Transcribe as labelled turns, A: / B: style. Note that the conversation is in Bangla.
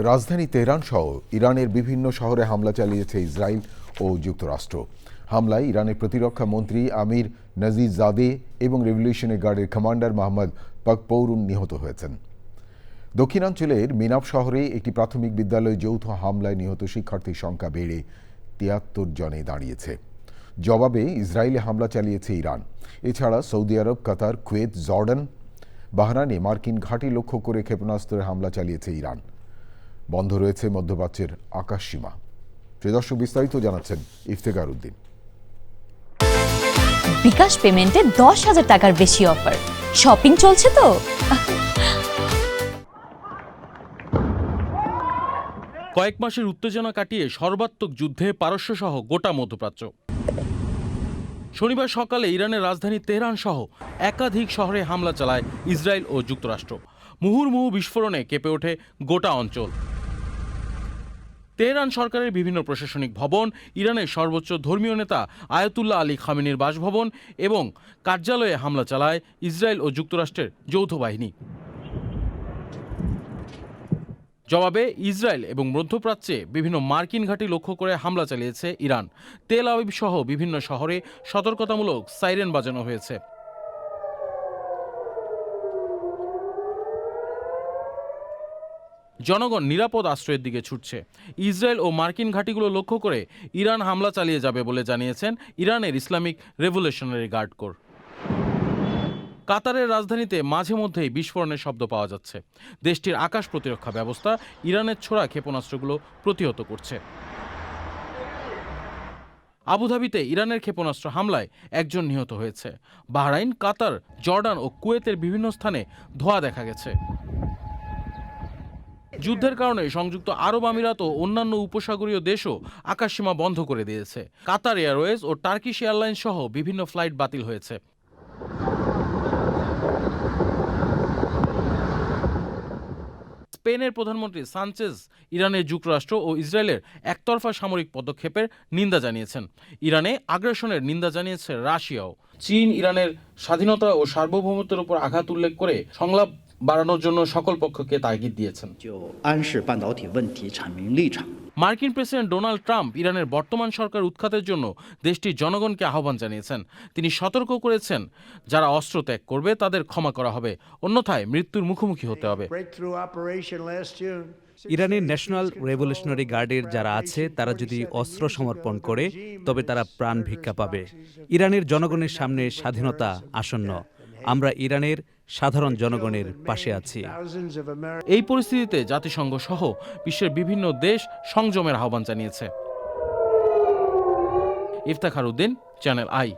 A: রাজধানী তেহরান সহ ইরানের বিভিন্ন শহরে হামলা চালিয়েছে ইসরায়েল ও যুক্তরাষ্ট্র। হামলায় ইরানের প্রতিরক্ষা মন্ত্রী আমির নাজিজাদে এবং রেভলিউশনারি গার্ডের কমান্ডার মোহাম্মদ পাকপৌরুন নিহত হয়েছেন। দক্ষিণাঞ্চলের মিনাব শহরে একটি প্রাথমিক বিদ্যালয়ে যৌথ হামলায় নিহত শিক্ষার্থীর সংখ্যা বেড়ে ৭৩ জনে দাঁড়িয়েছে। জবাবে ইসরায়েলে হামলা চালিয়েছে ইরান। এছাড়া সৌদি আরব, কাতার, কুয়েত, জর্ডান, বাহরাইনে মার্কিন ঘাঁটি লক্ষ্য করে ক্ষেপণাস্ত্রের হামলা চালিয়েছে ইরান। বন্ধ রয়েছে মধ্যপ্রাচ্যের আকাশসীমা। দর্শক, বিস্তারিত জানাচ্ছেন ইফতেখার উদ্দিন।
B: বিকাশ পেমেন্টে ১০,০০০ টাকার বেশি অফার। শপিং চলছে তো।
C: কয়েক মাসের উত্তেজনা কাটিয়ে সর্বাত্মক যুদ্ধে পারস্য সহ গোটা মধ্যপ্রাচ্য। শনিবার সকালে ইরানের রাজধানী তেহরান সহ একাধিক শহরে হামলা চালায় ইসরায়েল ও যুক্তরাষ্ট্র। মুহুর্মুহু বিস্ফোরণে কেঁপে ওঠে গোটা অঞ্চল। তেহরান সরকারের বিভিন্ন প্রশাসনিক ভবন, ইরানের সর্বোচ্চ ধর্মীয় নেতা আয়াতুল্লাহ আলী খামেনির বাসভবন এবং কার্যালয়ে হামলা চালায় ইসরায়েল ও যুক্তরাষ্ট্রের যৌথ বাহিনী। জবাবে ইসরায়েল এবং মধ্যপ্রাচ্যে বিভিন্ন মার্কিন ঘাঁটি লক্ষ্য করে হামলা চালিয়েছে ইরান। তেল আবিব সহ বিভিন্ন শহরে সতর্কতামূলক সাইরেন বাজানো হয়েছে। জনগণ নিরাপদ আশ্রয়ের দিকে ছুটছে। ইসরায়েল ও মার্কিন ঘাঁটিগুলো লক্ষ্য করে ইরান হামলা চালিয়ে যাবে বলে জানিয়েছেন ইরানের ইসলামিক রেভলিউশনারি গার্ড কোর। কাতারের রাজধানীতে মাঝে মধ্যেই বিস্ফোরণের শব্দ পাওয়া যাচ্ছে। দেশটির আকাশ প্রতিরক্ষা ব্যবস্থা ইরানের ছোড়া ক্ষেপণাস্ত্রগুলো প্রতিহত করছে। আবুধাবিতে ইরানের ক্ষেপণাস্ত্র হামলায় একজন নিহত হয়েছে। বাহরাইন, কাতার, জর্ডান ও কুয়েতের বিভিন্ন স্থানে ধোঁয়া দেখা গেছে। যুদ্ধের কারণে সংযুক্ত আরব আমিরাত ও অন্যান্য উপসাগরীয় দেশও আকাশসীমা বন্ধ করে দিয়েছে। কাতার এয়ারওয়েজ ও টার্কিশ এয়ারলাইন্স সহ বিভিন্ন ফ্লাইট বাতিল হয়েছে। স্পেনের প্রধানমন্ত্রী সানচেজ ইরানের যুক্তরাষ্ট্র ও ইসরায়েলের একতরফা সামরিক পদক্ষেপের নিন্দা জানিয়েছেন। ইরানে আগ্রাসনের নিন্দা জানিয়েছে রাশিয়াও। চীন ইরানের স্বাধীনতা ও সার্বভৌমত্বের উপর আঘাত উল্লেখ করে সংলাপ বাড়ানোর জন্য সকল পক্ষকে তাগিদ দিয়েছেন। মার্কিন প্রেসিডেন্ট ডোনাল্ড ট্রাম্প ইরানের বর্তমান সরকার উৎখাতের জন্য দেশটির জনগণকে আহ্বান জানিয়েছেন। তিনি সতর্ক করেছেন, যারা অস্ত্র ত্যাগ করবে তাদের ক্ষমা করা হবে, অন্যথায় মৃত্যুর মুখোমুখি হতে হবে।
D: ইরানের ন্যাশনাল রেভলিউশনারি গার্ডের যারা আছে তারা যদি অস্ত্র সমর্পণ করে তবে তারা প্রাণ ভিক্ষা পাবে। ইরানের জনগণের সামনে স্বাধীনতা আসন্ন। আমরা ইরানের সাধারণ জনগণের পাশে আছি।
C: এই পরিস্থিতিতে জাতিসংঘ সহ বিশ্বের বিভিন্ন দেশ সংযমের আহ্বান জানিয়েছে। Iftekhar Uddin, channel I.